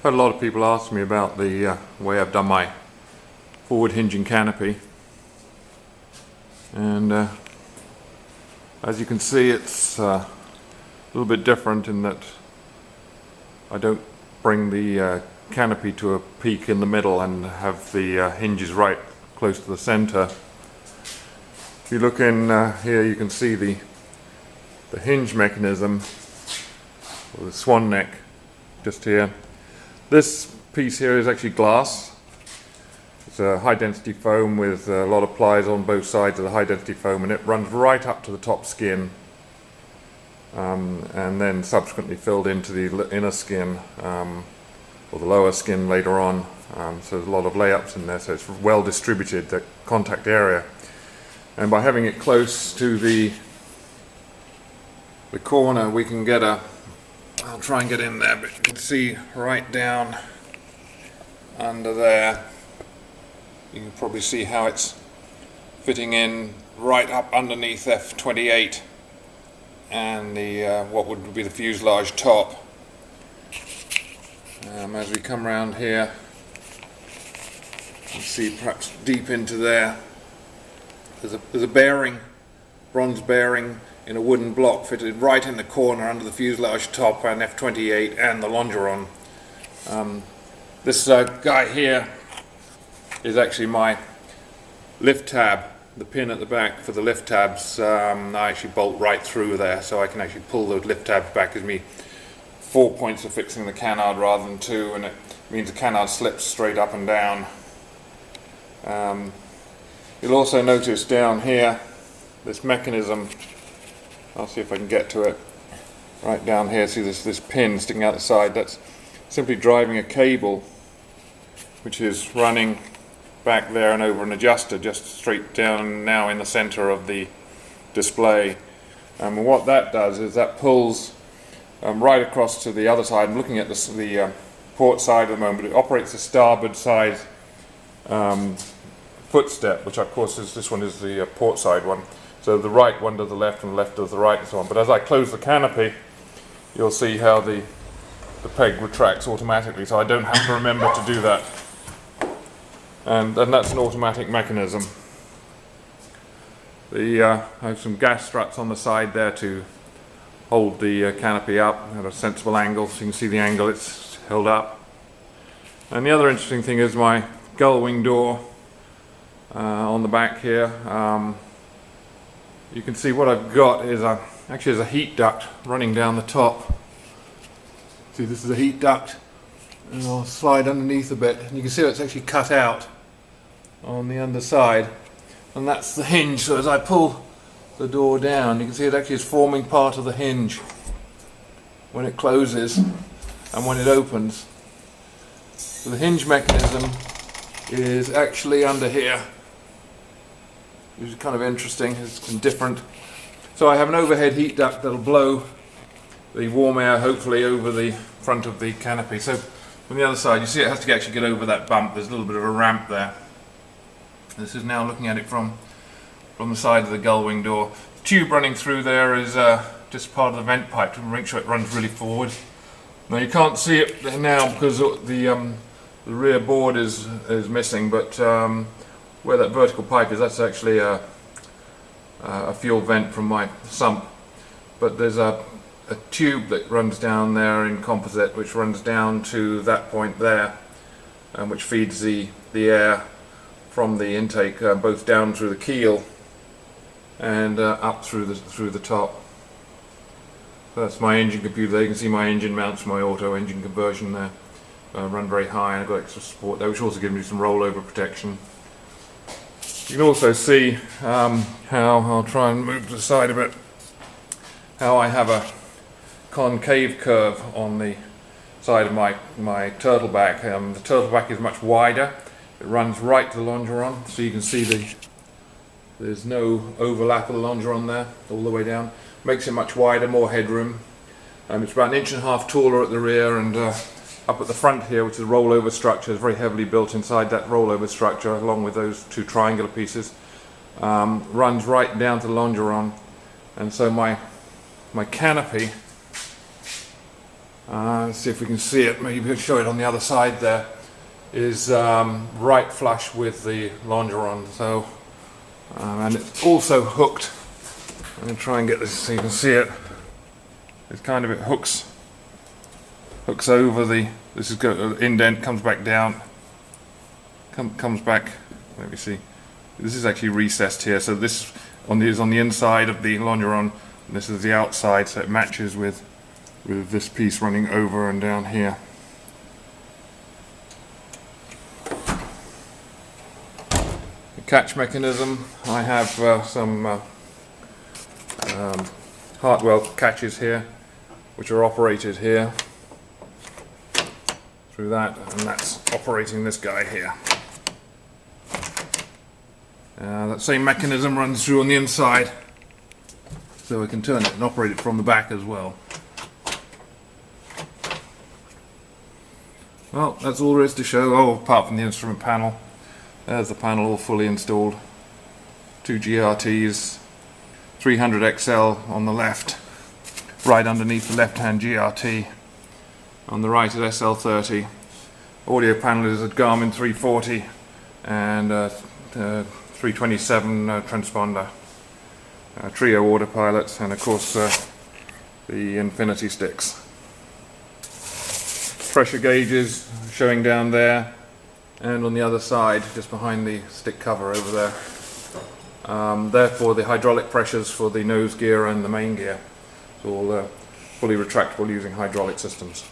Had a lot of people ask me about the way I've done my forward hinging canopy, and as you can see, it's a little bit different in that I don't bring the canopy to a peak in the middle and have the hinges right close to the center. If you look in here, you can see the hinge mechanism, or the swan neck, just here. This piece here is actually glass. It's a high density foam with a lot of plies on both sides of the high density foam, and it runs right up to the top skin, and then subsequently filled into the inner skin, or the lower skin later on. So there's a lot of layups in there, so it's well distributed, the contact area. And by having it close to the corner, we can get I'll try and get in there, but you can see right down under there, you can probably see how it's fitting in right up underneath F28 and the what would be the fuselage top. As we come around here, you can see perhaps deep into there, there's a bearing, bronze bearing in a wooden block fitted right in the corner under the fuselage top and F28 and the longeron. This guy here is actually my lift tab, the pin at the back for the lift tabs. I actually bolt right through there, so I can actually pull those lift tabs back. Gives me 4 points of fixing the canard rather than 2, and it means the canard slips straight up and down. You'll also notice down here this mechanism. I'll see if I can get to it. Right down here, see this pin sticking out the side. That's simply driving a cable which is running back there and over an adjuster just straight down now in the center of the display. And what that does is that pulls right across to the other side. I'm looking at the port side at the moment. It operates the starboard side footstep, which of course is this one is the port side one. So the right one does the left and the left does the right and so on. But as I close the canopy, you'll see how the peg retracts automatically, so I don't have to remember to do that. And that's an automatic mechanism. I have some gas struts on the side there to hold the canopy up at a sensible angle, so you can see the angle it's held up. And the other interesting thing is my gull wing door on the back here. You can see what I've got is actually there's a heat duct running down the top. See, this is a heat duct, and I'll slide underneath a bit, and you can see it's actually cut out on the underside, and that's the hinge. So as I pull the door down, you can see it actually is forming part of the hinge when it closes and when it opens. So the hinge mechanism is actually under here, which is kind of interesting. It's different. So I have an overhead heat duct that'll blow the warm air hopefully over the front of the canopy. So from the other side, you see it has to actually get over that bump. There's a little bit of a ramp there. This is now looking at it from the side of the gull wing door. The tube running through there is just part of the vent pipe to make sure it runs really forward. Now you can't see it now because the rear board is missing, but where that vertical pipe is, that's actually a fuel vent from my sump. But there's a tube that runs down there in composite, which runs down to that point there, which feeds the air from the intake both down through the keel and up through the top. So that's my engine computer there. You can see my engine mounts for my auto engine conversion there. Run very high, and I've got extra support there, which also gives me some rollover protection. You can also see how, I'll try and move to the side a bit, how I have a concave curve on the side of my turtle back. The turtle back is much wider. It runs right to the longeron, so you can see there's no overlap of the longeron there all the way down. Makes it much wider, more headroom. It's about 1.5 inches taller at the rear, and up at the front here, which is a rollover structure, is very heavily built inside that rollover structure, along with those two triangular pieces. Runs right down to the longeron, and so my canopy Let's see if we can see it, maybe show it on the other side there, is right flush with the longeron. So, and it's also hooked. I'm going to try and get this so you can see it. It's kind of, it hooks over the, this is go indent, comes back down, comes back, let me see, this is actually recessed here, so this is on the inside of the longeron, and this is the outside, so it matches with this piece running over and down here. The catch mechanism, I have some Hartwell catches here, which are operated here through that, and that's operating this guy here. That same mechanism runs through on the inside, so we can turn it and operate it from the back as well. Well, that's all there is to show. Oh, apart from the instrument panel. There's the panel all fully installed. 2 GRTs, 300 XL on the left, right underneath the left-hand GRT. On the right is SL30. Audio panel is a Garmin 340 and 327 transponder. Trio autopilots, and of course the infinity sticks. Pressure gauges showing down there, and on the other side, just behind the stick cover over there. Therefore, the hydraulic pressures for the nose gear and the main gear. It's all fully retractable using hydraulic systems.